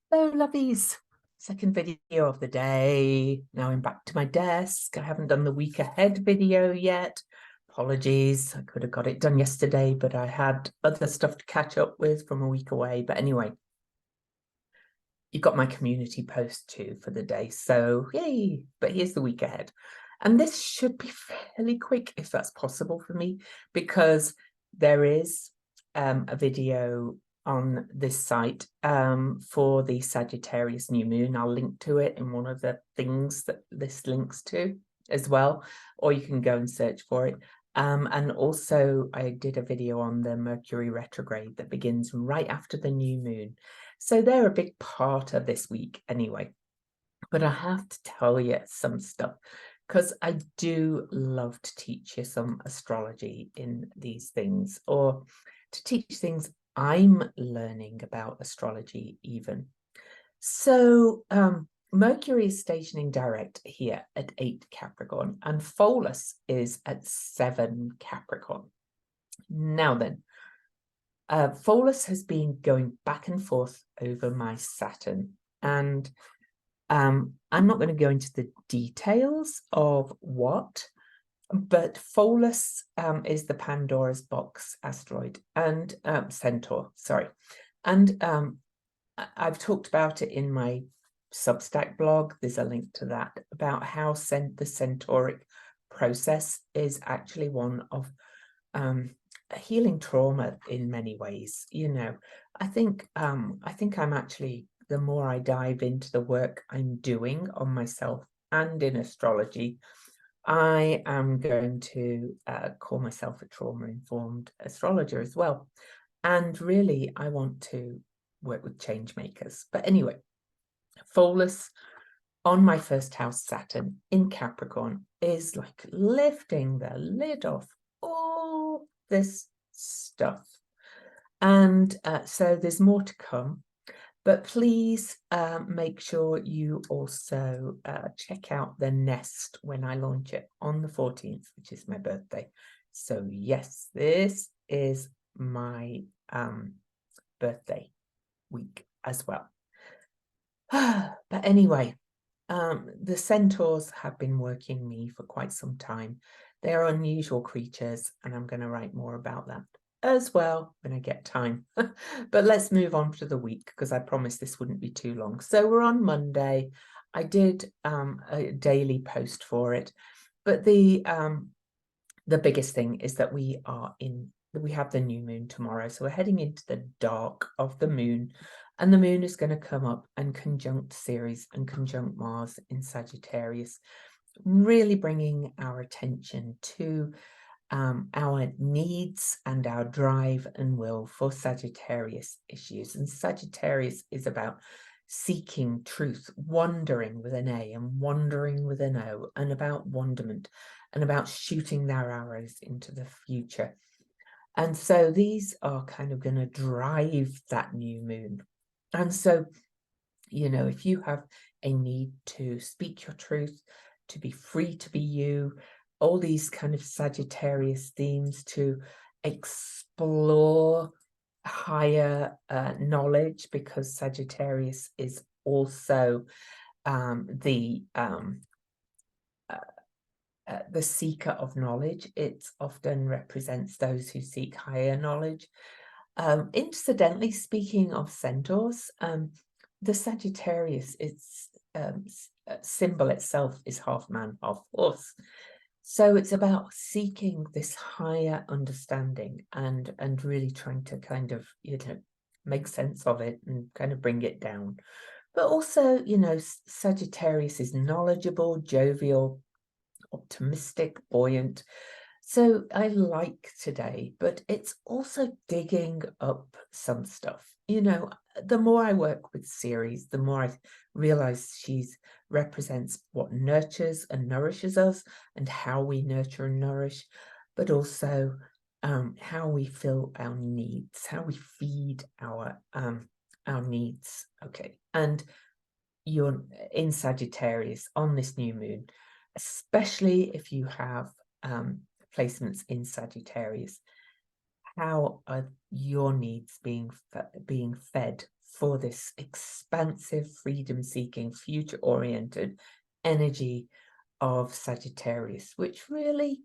Hello, lovies. Second video of the day. Now I'm back to my desk. I haven't done the week ahead video yet. Apologies. I could have got it done yesterday, but I had other stuff to catch up with from a week away. But anyway, you've got my community post too for the day. So yay. But here's the week ahead. And this should be fairly quick if that's possible for me, because there is a video on this site for the Sagittarius new moon. I'll link to it in one of the things that this links to as well, or you can go and search for it. And also I did a video on the Mercury retrograde that begins right after the new moon. So they're a big part of this week anyway. But I have to tell you some stuff, because I do love to teach you some astrology in these things, or to teach things I'm learning about astrology even. So Mercury is stationing direct here at 8 Capricorn, and Pholus is at 7 Capricorn. Now then, Pholus has been going back and forth over my Saturn, and I'm not going to go into the details of what, but Pholus is the Pandora's box asteroid and centaur, sorry. And I've talked about it in my Substack blog. There's a link to that, about how the centauric process is actually one of healing trauma in many ways. You know, I think I'm actually, the more I dive into the work I'm doing on myself and in astrology, I am going to call myself a trauma-informed astrologer as well. And really, I want to work with change makers. But anyway, Pholus on my first house, Saturn in Capricorn, is like lifting the lid off all this stuff. And so there's more to come. But please make sure you also check out the nest when I launch it on the 14th, which is my birthday. So yes, this is my birthday week as well. But anyway, the centaurs have been working me for quite some time. They are unusual creatures, and I'm going to write more about that as well when I get time. But let's move on to the week, because I promised this wouldn't be too long. So we're on Monday. I did a daily post for it, but the biggest thing is that we have the new moon tomorrow. So we're heading into the dark of the moon, and the moon is going to come up and conjunct Ceres and conjunct Mars in Sagittarius, really bringing our attention to our needs and our drive and will for Sagittarius issues. And Sagittarius is about seeking truth, wandering with an A and wandering with an O, and about wonderment, and about shooting their arrows into the future. And so these are kind of going to drive that new moon. And so, you know, if you have a need to speak your truth, to be free to be you, all these kind of Sagittarius themes, to explore higher knowledge, because Sagittarius is also the seeker of knowledge. It often represents those who seek higher knowledge. Incidentally, speaking of centaurs, the Sagittarius, its symbol itself is half man, half horse. So it's about seeking this higher understanding and really trying to kind of, you know, make sense of it and kind of bring it down. But also, you know, Sagittarius is knowledgeable, jovial, optimistic, buoyant. So I like today, but it's also digging up some stuff. You know, the more I work with Ceres, the more I realize she's represents what nurtures and nourishes us, and how we nurture and nourish, but also how we fill our needs, how we feed our needs. Okay, and you're in Sagittarius on this new moon, especially if you have placements in Sagittarius. How are your needs being fed for this expansive, freedom-seeking, future-oriented energy of Sagittarius, which really,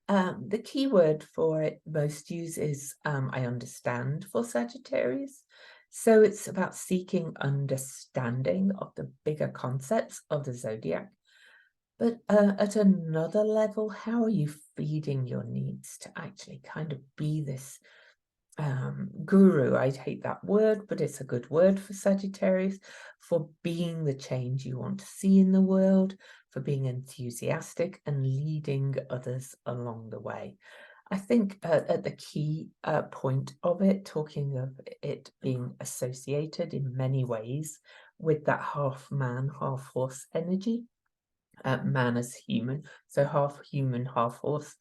the key word for it most use is I understand for Sagittarius. So it's about seeking understanding of the bigger concepts of the zodiac. But at another level, how are you feeding your needs to actually kind of be this guru? I hate that word, but it's a good word for Sagittarius, for being the change you want to see in the world, for being enthusiastic and leading others along the way. I think at the key point of it, talking of it being associated in many ways with that half man, half horse energy, man as human, so half human, half horse,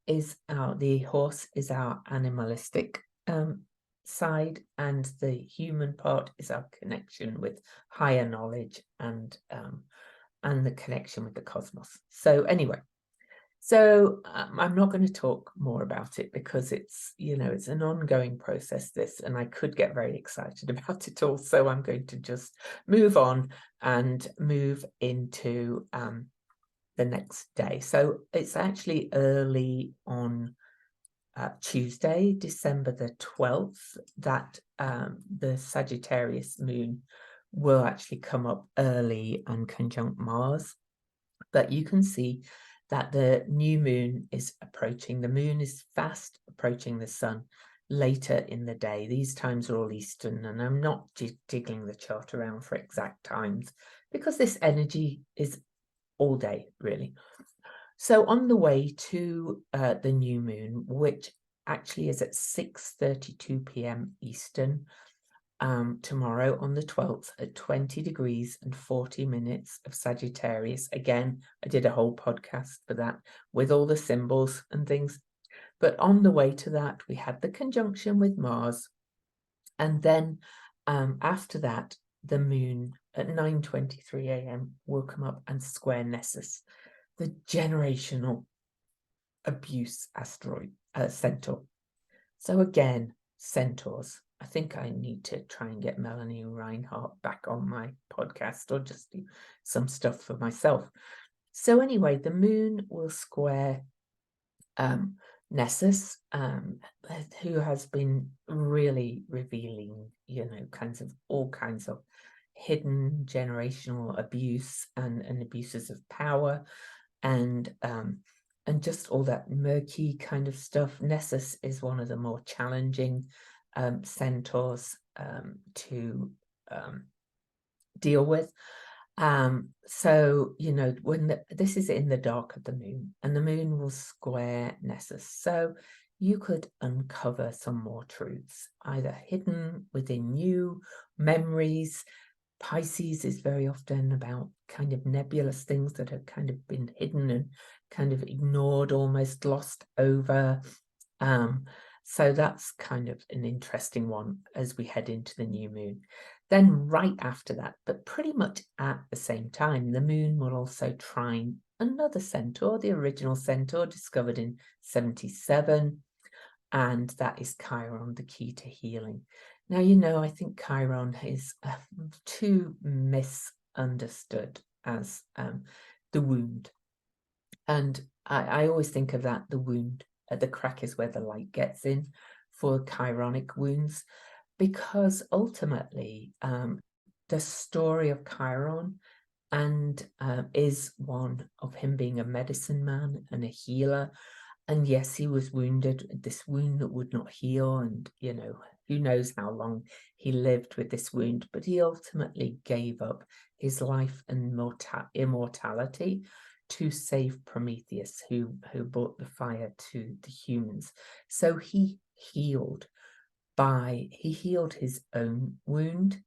is the horse is our animalistic side, and the human part is our connection with higher knowledge and the connection with the cosmos. So anyway, so I'm not going to talk more about it because it's, you know, it's an ongoing process, this, and I could get very excited about it all. So I'm going to just move on and move into the next day. So it's actually early on Tuesday, December the 12th, that the Sagittarius moon will actually come up early and conjunct Mars. But you can see that the new moon is approaching. The moon is fast approaching the sun later in the day. These times are all Eastern, and I'm not jiggling the chart around for exact times because this energy is all day, really. So on the way to the new moon, which actually is at 6:32 p.m. Eastern, tomorrow on the 12th at 20 degrees and 40 minutes of Sagittarius. Again, I did a whole podcast for that with all the symbols and things. But on the way to that, we had the conjunction with Mars. And then after that, the moon at 9:23 a.m. will come up and square Nessus, the generational abuse asteroid centaur. So again, centaurs. I think I need to try and get Melanie Reinhardt back on my podcast, or just do some stuff for myself. So anyway, the moon will square Nessus, who has been really revealing, you know, all kinds of hidden generational abuse and abuses of power, and just all that murky kind of stuff. Nessus is one of the more challenging centaurs to deal with. So, you know, when this is in the dark of the moon, and the moon will square Nessus. So you could uncover some more truths, either hidden within you, memories. Pisces is very often about kind of nebulous things that have kind of been hidden and kind of ignored, almost glossed over. So that's kind of an interesting one as we head into the new moon. Then right after that, but pretty much at the same time, the moon will also trine another centaur, the original centaur discovered in 77, and that is Chiron, the key to healing. Now, you know, I think Chiron is too misunderstood as the wound. And I always think of that, the wound, the crack is where the light gets in for chironic wounds, because ultimately the story of Chiron and is one of him being a medicine man and a healer. And yes, he was wounded, this wound that would not heal, and, you know, who knows how long he lived with this wound, but he ultimately gave up his life and immortality to save Prometheus, who brought the fire to the humans. So he healed his own wound,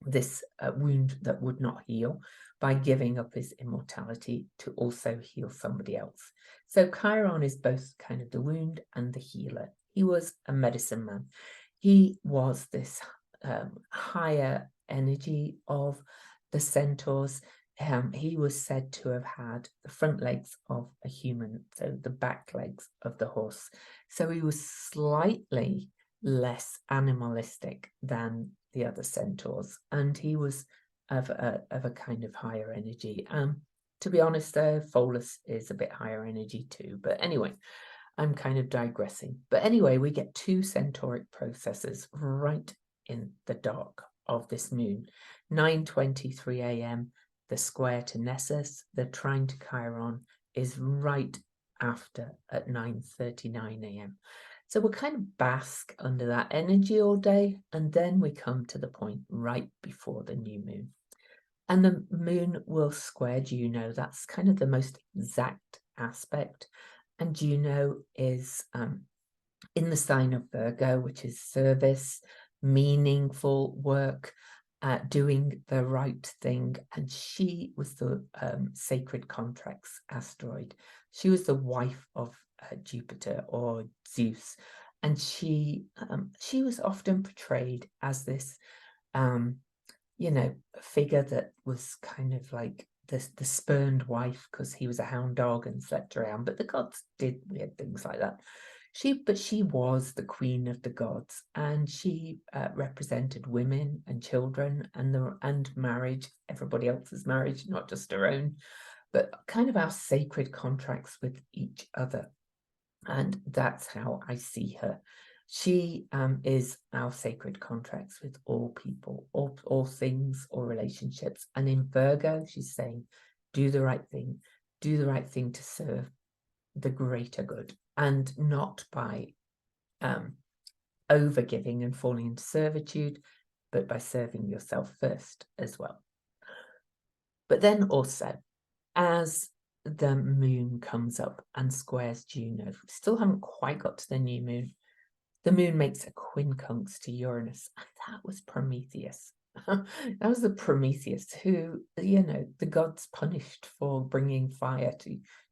this wound that would not heal, by giving up his immortality to also heal somebody else. So Chiron is both kind of the wound and the healer. He was a medicine man. He was this higher energy of the centaurs. He was said to have had the front legs of a human, so the back legs of the horse. So he was slightly less animalistic than the other centaurs, and he was of a kind of higher energy. To be honest, Pholus is a bit higher energy too, but anyway, I'm kind of digressing. But anyway, we get two centauric processes right in the dark of this moon. 9:23 a.m., the square to Nessus, the trine to Chiron is right after at 9:39 a.m. So we'll kind of bask under that energy all day, and then we come to the point right before the new moon. And the moon will square Juno. That's kind of the most exact aspect. And Juno is in the sign of Virgo, which is service, meaningful work, doing the right thing. And she was the sacred contracts asteroid. She was the wife of Jupiter or Zeus. And she was often portrayed as this, figure that was kind of like the spurned wife because he was a hound dog and slept around, but the gods did weird things like that. But she was the queen of the gods, and she represented women and children and marriage, everybody else's marriage, not just her own, but kind of our sacred contracts with each other. And that's how I see her. She is our sacred contracts with all people, all things, all relationships. And in Virgo, she's saying, do the right thing to serve the greater good, and not by overgiving and falling into servitude, but by serving yourself first as well. But then also, as the moon comes up and squares Juno, we still haven't quite got to the new moon. The moon makes a quincunx to Uranus, and that was Prometheus. That was the Prometheus who, the gods punished for bringing fire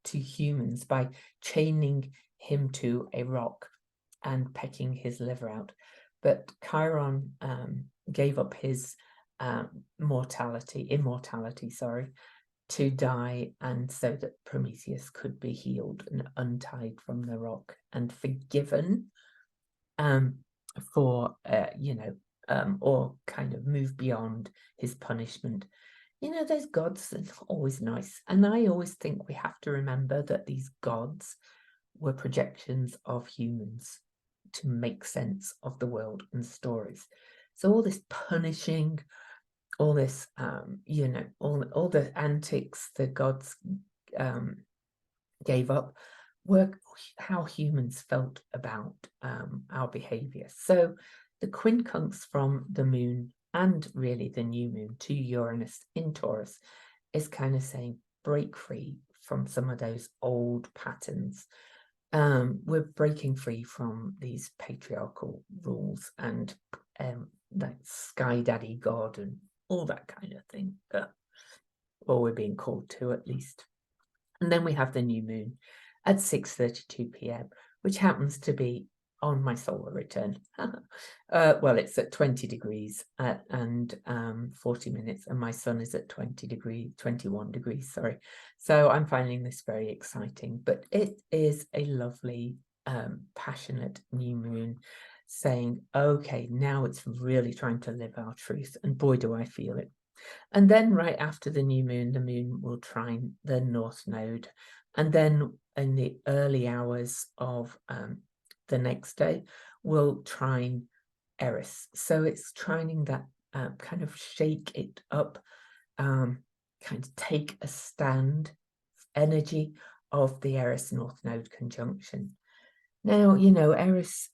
to humans by chaining him to a rock and pecking his liver out. But Chiron gave up his immortality, to die, and so that Prometheus could be healed and untied from the rock and forgiven or kind of move beyond his punishment. Those gods are not always nice, and I always think we have to remember that these gods were projections of humans to make sense of the world and stories. So all this punishing, all this, all the antics the gods gave up were how humans felt about our behavior. So the quincunx from the moon, and really the new moon, to Uranus in Taurus, is kind of saying break free from some of those old patterns. We're breaking free from these patriarchal rules and that sky daddy god and all that kind of thing, or we're being called to, at least. And then we have the new moon at 6:32 p.m, which happens to be on my solar return. Well, it's at 20 degrees and 40 minutes, and my sun is at 21 degrees, sorry. So I'm finding this very exciting, but it is a lovely, passionate new moon saying, okay, now it's really trying to live our truth, and boy, do I feel it. And then right after the moon will trine the north node. And then in the early hours of the next day, will trine Eris. So it's trining that kind of shake it up, kind of take a stand energy of the Eris north node conjunction. Now, Eris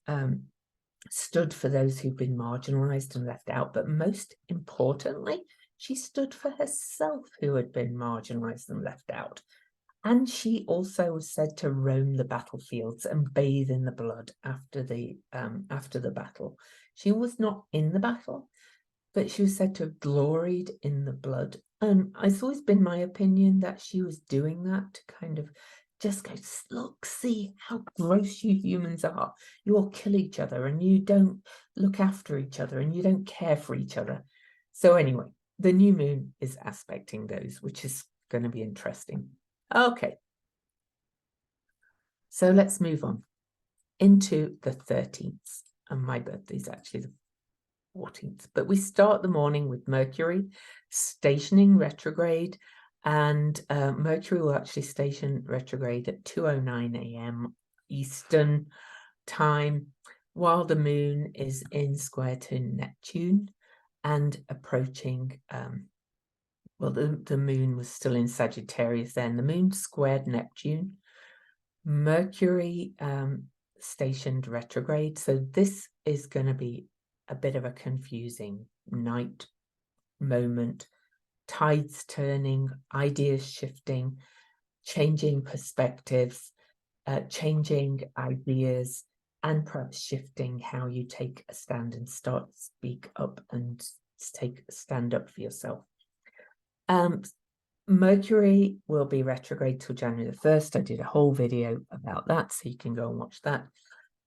stood for those who've been marginalized and left out, but most importantly, she stood for herself, who had been marginalized and left out. And she also was said to roam the battlefields and bathe in the blood after the battle. She was not in the battle, but she was said to have gloried in the blood. It's always been my opinion that she was doing that to kind of just go, look, see how gross you humans are. You all kill each other and you don't look after each other and you don't care for each other. So anyway, the new moon is aspecting those, which is going to be interesting. Okay. So let's move on into the 13th. And my birthday is actually the 14th. But we start the morning with Mercury stationing retrograde, and Mercury will actually station retrograde at 2:09 a.m. Eastern time, while the moon is in square to Neptune and approaching, well, the moon was still in Sagittarius then. The moon squared Neptune. Mercury stationed retrograde. So this is going to be a bit of a confusing night moment. Tides turning, ideas shifting, changing perspectives, changing ideas, and perhaps shifting how you take a stand and start to speak up and stand up for yourself. Mercury will be retrograde till January the 1st. I did a whole video about that, so you can go and watch that.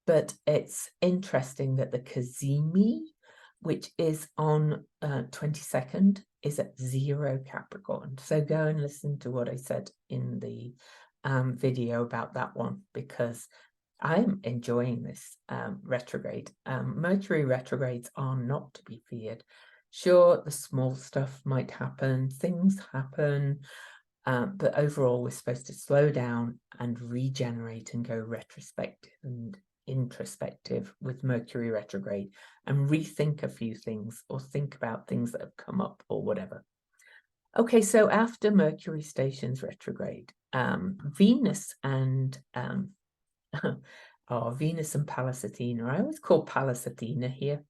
But it's interesting that the Cazimi, which is on 22nd, is at 0 Capricorn. So go and listen to what I said in the video about that one, because I'm enjoying this retrograde. Mercury retrogrades are not to be feared. Sure, the small stuff might happen, things happen, but overall we're supposed to slow down and regenerate and go retrospective and introspective with Mercury retrograde and rethink a few things or think about things that have come up or whatever. Okay, so after Mercury stations retrograde, Venus and Venus and Pallas Athena. I always call Pallas Athena here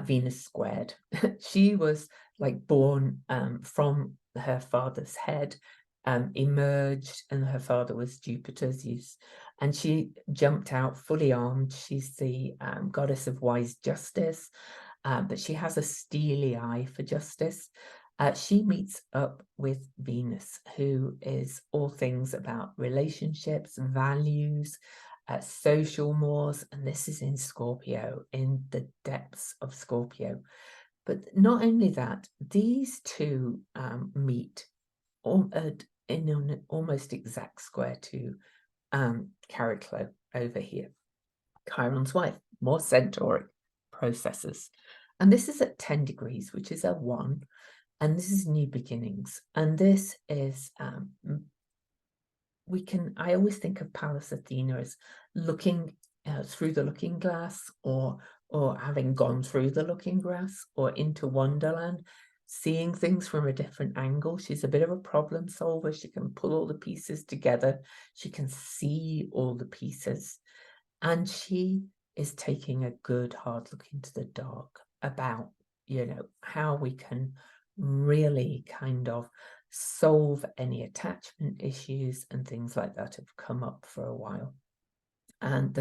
Venus squared. She was like born from her father's head, emerged, and her father was Jupiter's use, and she jumped out fully armed. She's the goddess of wise justice, but she has a steely eye for justice. She meets up with Venus, who is all things about relationships, values, social mores, and this is in Scorpio, in the depths of Scorpio. But not only that, these two meet in an almost exact square to Chariklo over here, Chiron's wife, more centauric processes. And this is at 10 degrees, which is a 1. And this is new beginnings. And this is, I always think of Pallas Athena as looking through the looking glass, or having gone through the looking glass, or into Wonderland, seeing things from a different angle. She's a bit of a problem solver. She can pull all the pieces together. She can see all the pieces. And she is taking a good hard look into the dark about, how we can really kind of solve any attachment issues and things like that have come up for a while, and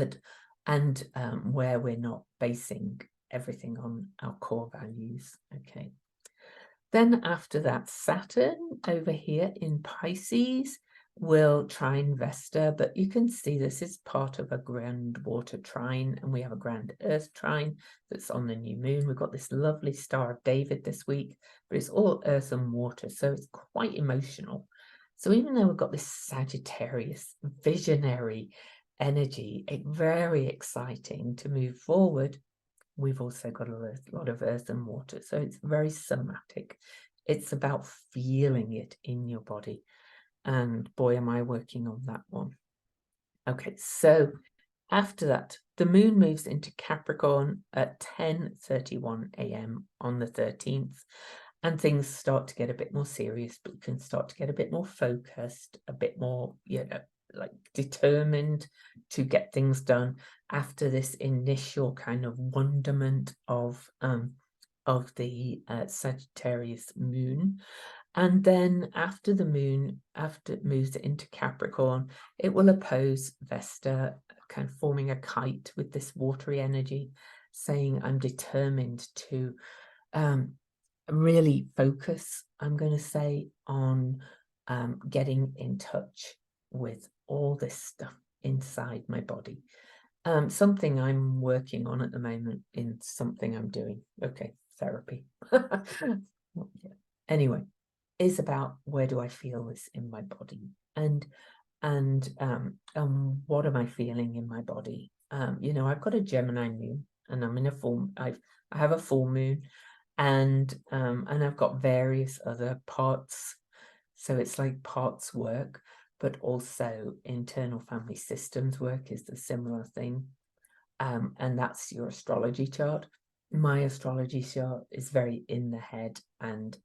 where we're not basing everything on our core values. Okay, then after that, Saturn over here in Pisces will trine Vesta, but you can see this is part of a grand water trine, and we have a grand earth trine that's on the new moon. We've got this lovely Star of David this week, but it's all earth and water, so it's quite emotional. So even though we've got this Sagittarius visionary energy, it's very exciting to move forward. We've also got a lot of earth and water, so it's very somatic. It's about feeling it in your body. And boy, am I working on that one. Okay, so after that, the moon moves into Capricorn at 10:31 a.m. on the 13th, and things start to get a bit more serious, but you can start to get a bit more focused, a bit more, like determined to get things done after this initial kind of wonderment of the Sagittarius moon. And then after the moon, after it moves into Capricorn, it will oppose Vesta, kind of forming a kite with this watery energy, saying, I'm determined to really focus, I'm going to say, on getting in touch with all this stuff inside my body. Something I'm working on at the moment in something I'm doing. Okay, therapy. Anyway, is about where do I feel this in my body, and what am I feeling in my body? I've got a Gemini moon, and I'm in a form. I have a full moon, and I've got various other parts. So it's like parts work, but also internal family systems work is the similar thing. And that's your astrology chart. My astrology chart is very in the head, and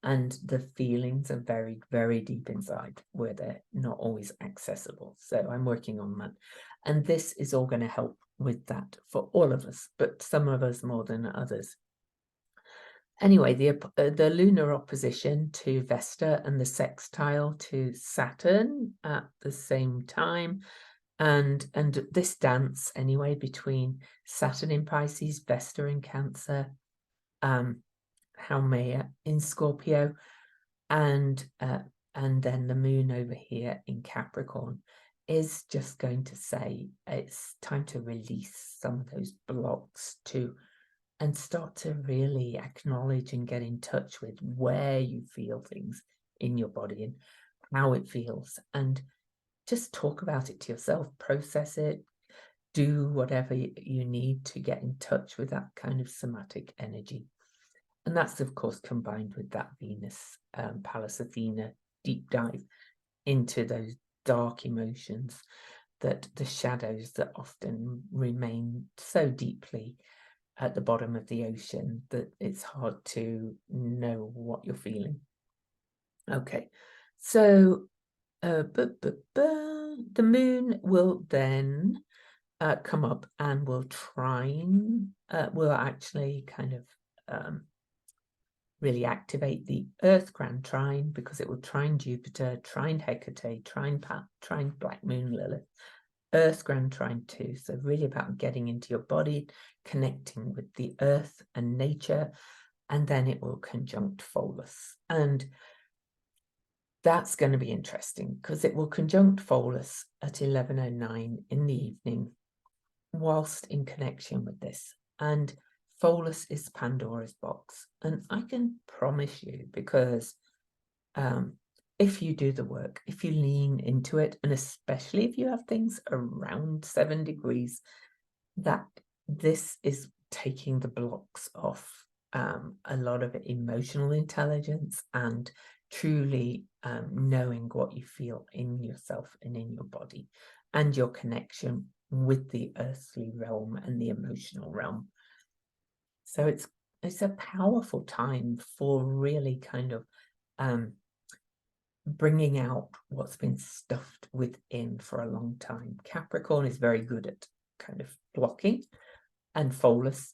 the feelings are very, very deep inside where they're not always accessible. So I'm working on that. And this is all going to help with that for all of us, but some of us more than others. Anyway, the lunar opposition to Vesta and the sextile to Saturn at the same time, and this dance anyway between Saturn in Pisces, Vesta in Cancer, Haumea in Scorpio, and then the moon over here in Capricorn is just going to say it's time to release some of those blocks and start to really acknowledge and get in touch with where you feel things in your body and how it feels, and just talk about it to yourself, process it, do whatever you need to get in touch with that kind of somatic energy. And that's, of course, combined with that Venus, Pallas Athena deep dive into those dark emotions, that the shadows that often remain so deeply at the bottom of the ocean that it's hard to know what you're feeling. Okay, so the moon will then come up and will trine, will actually kind of really activate the Earth Grand Trine, because it will trine Jupiter, trine Hecate, trine Black Moon Lilith, Earth Grand Trine too. So really about getting into your body, connecting with the earth and nature, and then it will conjunct Pholus. And that's going to be interesting because it will conjunct Pholus at 11:09 in the evening whilst in connection with this. And Pholus is Pandora's box. And I can promise you, because if you do the work, if you lean into it, and especially if you have things around 7 degrees, that this is taking the blocks off a lot of emotional intelligence and truly knowing what you feel in yourself and in your body and your connection with the earthly realm and the emotional realm. So it's a powerful time for really kind of bringing out what's been stuffed within for a long time. Capricorn is very good at kind of blocking, and Pholus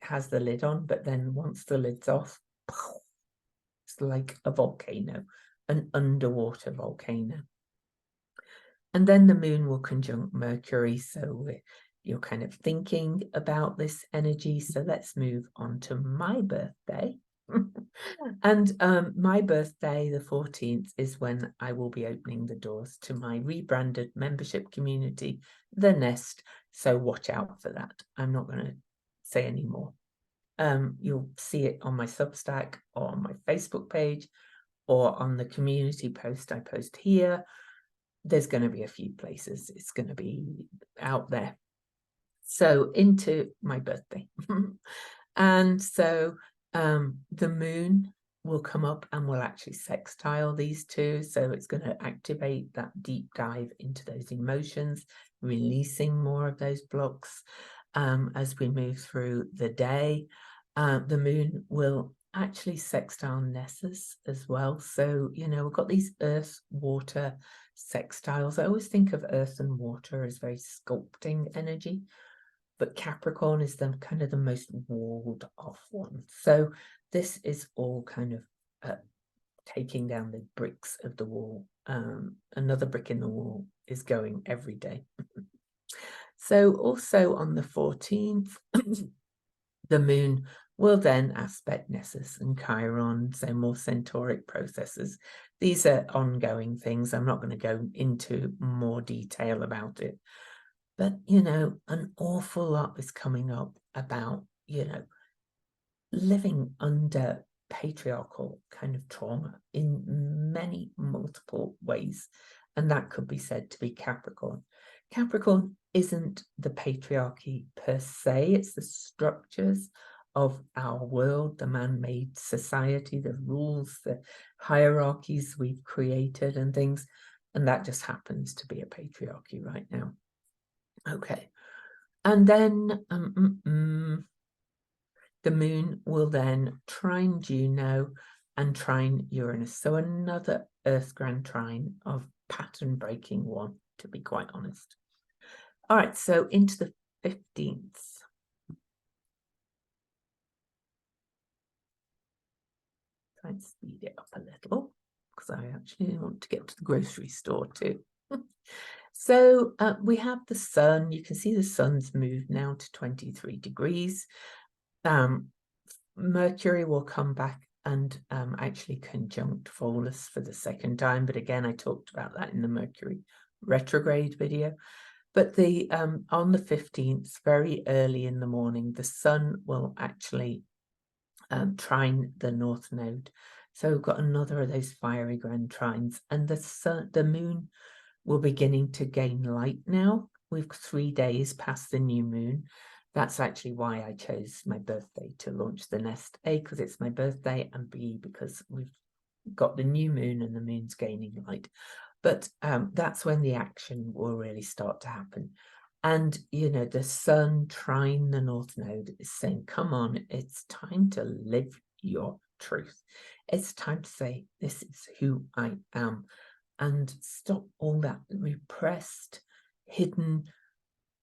has the lid on, but then once the lid's off, it's like a volcano, an underwater volcano. And then the moon will conjunct Mercury, so you're kind of thinking about this energy. So let's move on to my birthday. And my birthday, the 14th, is when I will be opening the doors to my rebranded membership community, The Nest. So watch out for that. I'm not going to say any more. You'll see it on my Substack or on my Facebook page or on the community post I post here. There's going to be a few places it's going to be out there. So into my birthday. And so the moon will come up and will actually sextile these two. So it's going to activate that deep dive into those emotions, releasing more of those blocks as we move through the day. The moon will actually sextile Nessus as well. So, you know, we've got these earth, water sextiles. I always think of earth and water as very sculpting energy, but Capricorn is the kind of the most walled off one. So this is all kind of taking down the bricks of the wall. Another brick in the wall is going every day. So also on the 14th, the moon will then aspect Nessus and Chiron, so more centauric processes. These are ongoing things. I'm not going to go into more detail about it. But, you know, an awful lot is coming up about, you know, living under patriarchal kind of trauma in many multiple ways. And that could be said to be Capricorn. Capricorn isn't the patriarchy per se, it's the structures of our world, the man-made society, the rules, the hierarchies we've created and things, and that just happens to be a patriarchy right now. Okay, and then the moon will then trine Juno and trine Uranus, so another Earth grand trine of pattern breaking one, to be quite honest. All right, so into the 15th. Try and speed it up a little because I actually want to get to the grocery store too. So we have the sun. You can see the sun's moved now to 23 degrees. Mercury will come back and actually conjunct Pholus for the second time. But again, I talked about that in the Mercury retrograde video. But the on the 15th, very early in the morning, the sun will actually trine the north node. So we've got another of those fiery grand trines, and the moon will beginning to gain light now. We've 3 days past the new moon. That's actually why I chose my birthday to launch the nest. A, because it's my birthday, and B, because we've got the new moon and the moon's gaining light. But that's when the action will really start to happen. And, you know, the sun trine the north node is saying, come on, it's time to live your truth. It's time to say, this is who I am, and stop all that repressed, hidden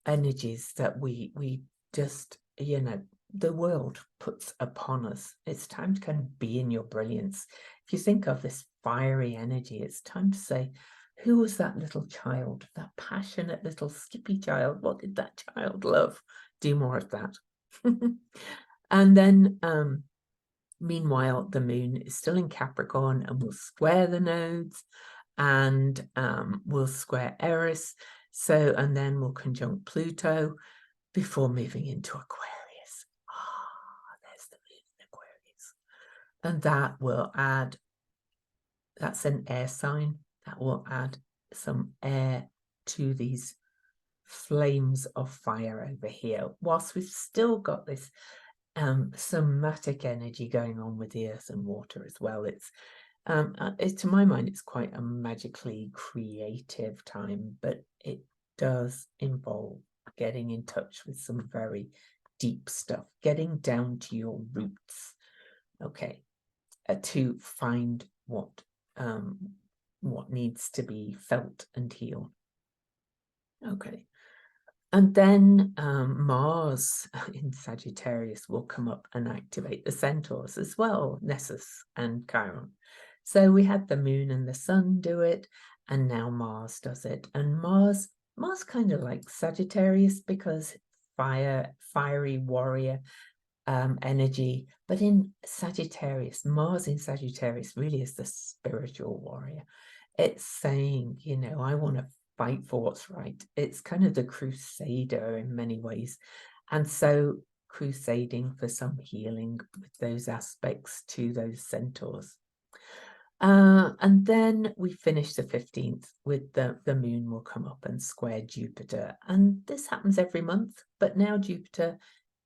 energies that we just, you know, the world puts upon us. It's time to kind of be in your brilliance. If you think of this fiery energy, it's time to say, who was that little child, that passionate little skippy child? What did that child love? Do more of that. And then meanwhile, the moon is still in Capricorn and will square the nodes and will square Eris. So, and then we'll conjunct Pluto before moving into Aquarius. There's the moon in Aquarius. And that will add, that's an air sign, that will add some air to these flames of fire over here, whilst we've still got this somatic energy going on with the earth and water as well. It's to my mind, it's quite a magically creative time, but it does involve getting in touch with some very deep stuff, getting down to your roots, okay, to find what needs to be felt and healed. Okay. And then Mars in Sagittarius will come up and activate the centaurs as well, Nessus and Chiron. So we had the moon and the sun do it, and now Mars does it. And Mars kind of like Sagittarius because fiery warrior energy. But in Sagittarius, Mars in Sagittarius really is the spiritual warrior. It's saying, you know, I want to fight for what's right. It's kind of the crusader in many ways. And so crusading for some healing with those aspects to those centaurs. And then we finish the 15th with the moon will come up and square Jupiter. And this happens every month, but now Jupiter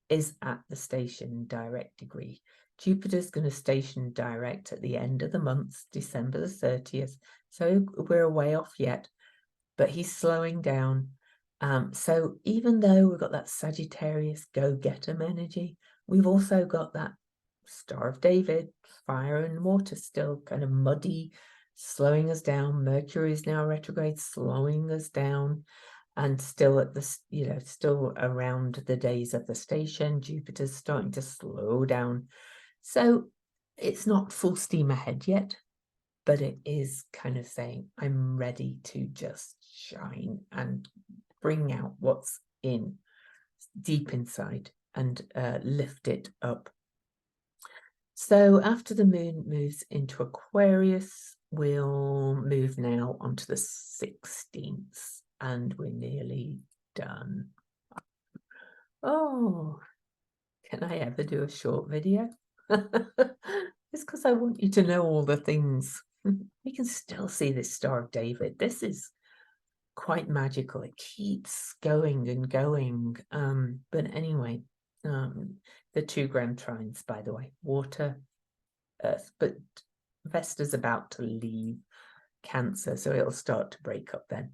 is at the station direct degree. Jupiter's going to station direct at the end of the month, December the 30th. So we're a way off yet, but he's slowing down. So even though we've got that Sagittarius go-getter energy, we've also got that Star of David, fire and water, still kind of muddy, slowing us down. Mercury is now retrograde, slowing us down. And still at this, you know, still around the days of the station, Jupiter's starting to slow down. So it's not full steam ahead yet, but it is kind of saying, I'm ready to just shine and bring out what's in deep inside and lift it up. So after the moon moves into Aquarius, we'll move now onto the 16th, and we're nearly done. Oh, can I ever do a short video? It's because I want you to know all the things. We can still see this Star of David. This is quite magical. It keeps going and going. But anyway, the 2 grand trines, by the way, water, earth, but Vesta's about to leave Cancer, so it'll start to break up then.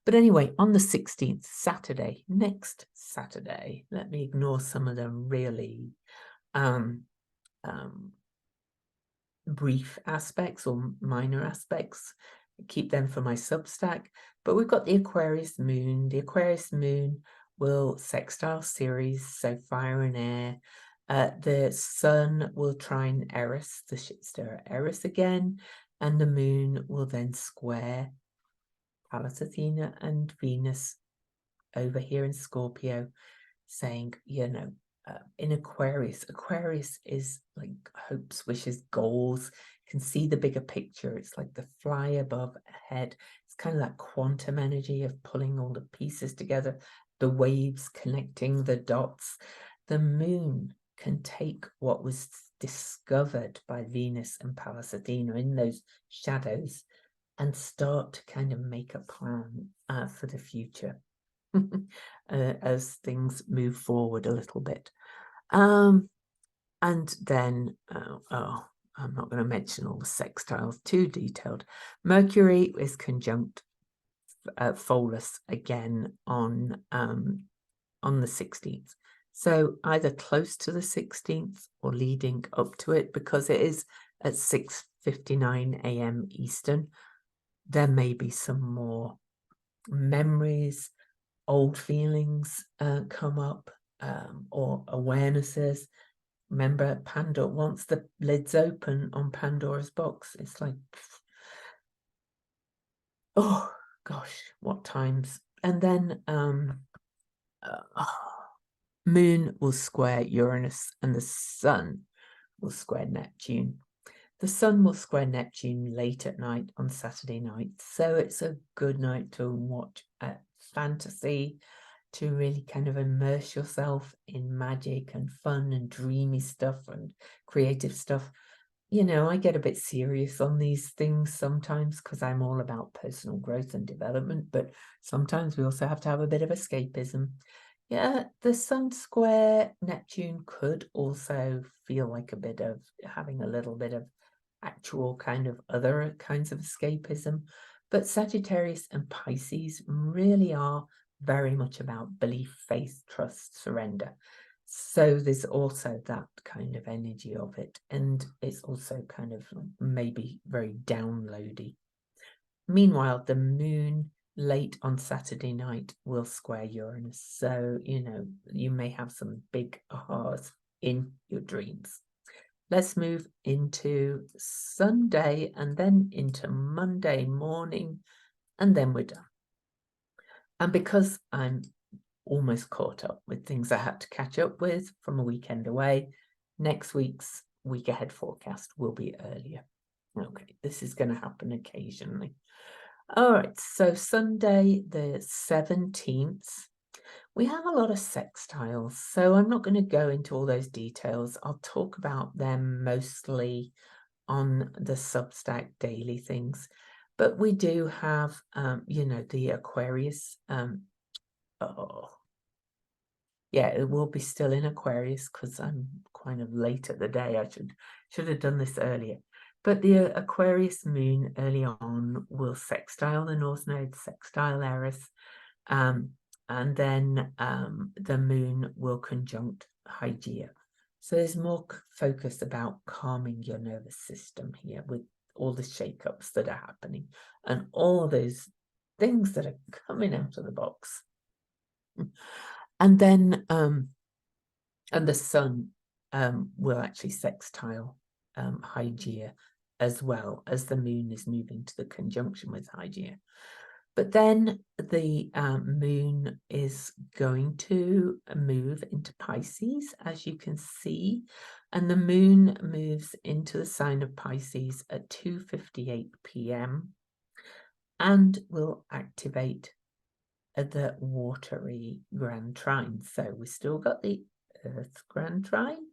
But anyway, on the 16th, Saturday, next Saturday, let me ignore some of the really brief aspects or minor aspects, keep them for my Substack. But we've got the Aquarius moon. The Aquarius moon will sextile Ceres, so fire and air. The sun will trine Eris, the shitster Eris again, and the moon will then square Pallas Athena and Venus over here in Scorpio, saying, you know, in Aquarius is like hopes, wishes, goals. You can see the bigger picture. It's like the fly above ahead. It's kind of that quantum energy of pulling all the pieces together, the waves connecting the dots. The moon can take what was discovered by Venus and Pallas Athena in those shadows and start to kind of make a plan for the future. As things move forward a little bit. And then, I'm not going to mention all the sextiles, too detailed. Mercury is conjunct Pholus again on the 16th. So either close to the 16th or leading up to it, because it is at 6:59 a.m. Eastern. There may be some more memories, old feelings come up, or awarenesses. Remember, Pandora, once the lid's open on Pandora's box, it's like, oh gosh, what times. And then moon will square Uranus and the sun will square Neptune. The sun will square Neptune late at night on Saturday night, so it's a good night to watch a fantasy, to really kind of immerse yourself in magic and fun and dreamy stuff and creative stuff. You know, I get a bit serious on these things sometimes because I'm all about personal growth and development, but sometimes we also have to have a bit of escapism. Yeah, the sun square Neptune could also feel like a bit of having a little bit of actual kind of other kinds of escapism. But Sagittarius and Pisces really are very much about belief, faith, trust, surrender. So there's also that kind of energy of it. And it's also kind of maybe very downloady. Meanwhile, the moon late on Saturday night will square Uranus. So, you know, you may have some big ahas in your dreams. Let's move into Sunday and then into Monday morning, and then we're done. And because I'm almost caught up with things I had to catch up with from a weekend away, next week's week ahead forecast will be earlier. Okay, this is going to happen occasionally. All right, so Sunday the 17th, we have a lot of sextiles, so I'm not going to go into all those details. I'll talk about them mostly on the Substack daily things. But we do have, you know, the Aquarius. Yeah, it will be still in Aquarius because I'm kind of late at the day. I should have done this earlier. But the Aquarius moon early on will sextile the North Node, sextile Eris. And then the moon will conjunct Hygeia. So there's more focus about calming your nervous system here with all the shakeups that are happening and all those things that are coming out of the box. And then and the sun will actually sextile Hygeia as well as the moon is moving to the conjunction with Hygeia. But then the moon is going to move into Pisces, as you can see, and the moon moves into the sign of Pisces at 2:58 p.m. and will activate the watery grand trine. So we've still got the earth grand trine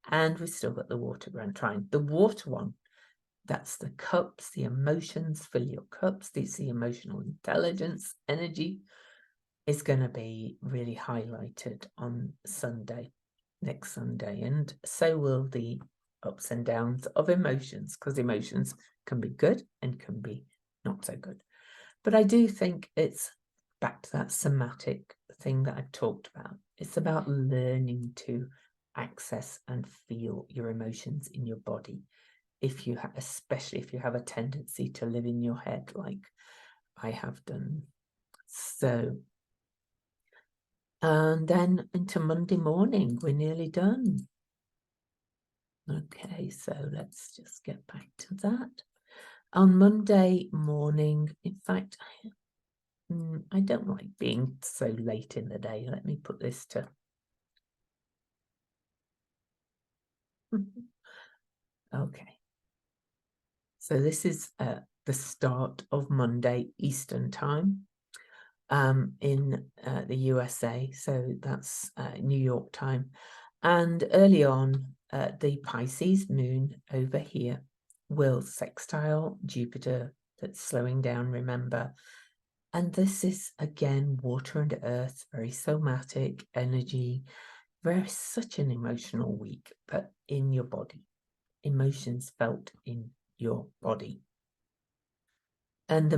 and we've still got the water grand trine. The water one That's the cups, the emotions, fill your cups. This the emotional intelligence, energy is going to be really highlighted on Sunday, next Sunday. And so will the ups and downs of emotions, because emotions can be good and can be not so good. But I do think it's back to that somatic thing that I've talked about. It's about learning to access and feel your emotions in your body. If you have, especially if you have a tendency to live in your head like I have done. So, and then into Monday morning, we're nearly done. Okay, so let's just get back to that. On Monday morning, in fact, I don't like being so late in the day. Let me put this to... Okay. So this is the start of Monday Eastern time in the USA. So that's New York time. And early on, the Pisces moon over here will sextile Jupiter. That's slowing down, remember. And this is, again, water and earth, very somatic energy, very such an emotional week, but in your body. Emotions felt in your body. And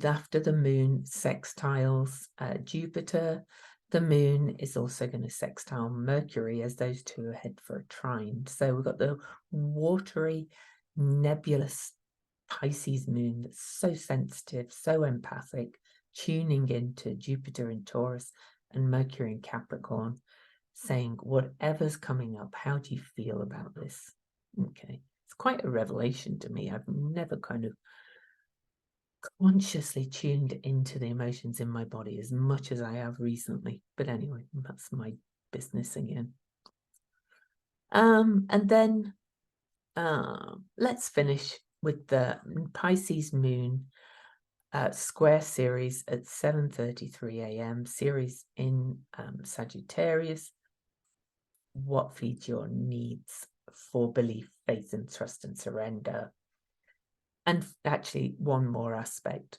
after the moon sextiles Jupiter, the moon is also going to sextile Mercury as those two are head for a trine. So we've got the watery, nebulous Pisces moon that's so sensitive, so empathic, tuning into Jupiter in Taurus and Mercury in Capricorn, saying, whatever's coming up, how do you feel about this? Okay, it's quite a revelation to me. I've never kind of consciously tuned into the emotions in my body as much as I have recently. But anyway, that's my business again. And then let's finish with the Pisces moon square series at 7:33 a.m. Series in Sagittarius. What feeds your needs for belief, faith, and trust and surrender? And actually, one more aspect.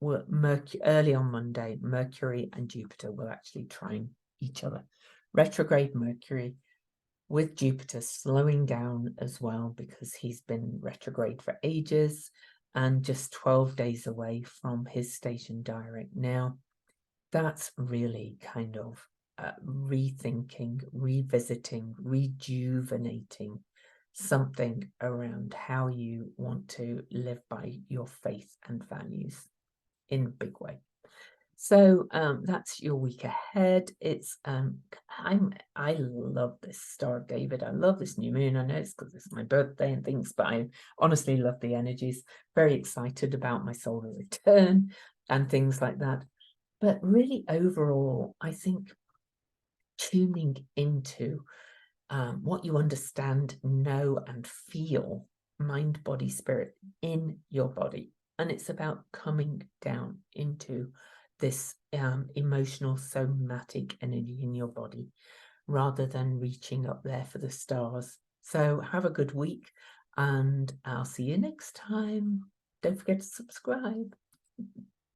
Early on Monday, Mercury and Jupiter will actually trine each other. Retrograde Mercury with Jupiter slowing down as well because he's been retrograde for ages and just 12 days away from his station direct now. That's really kind of rethinking, revisiting, rejuvenating something around how you want to live by your faith and values in a big way. So that's your week ahead. It's I love this Star of David. I love this new moon. I know it's because it's my birthday and things, but I honestly love the energies. Very excited about my solar return and things like that. But really overall, I think tuning into what you understand, know, and feel, mind, body, spirit in your body. And it's about coming down into this emotional, somatic energy in your body rather than reaching up there for the stars. So have a good week and I'll see you next time. Don't forget to subscribe.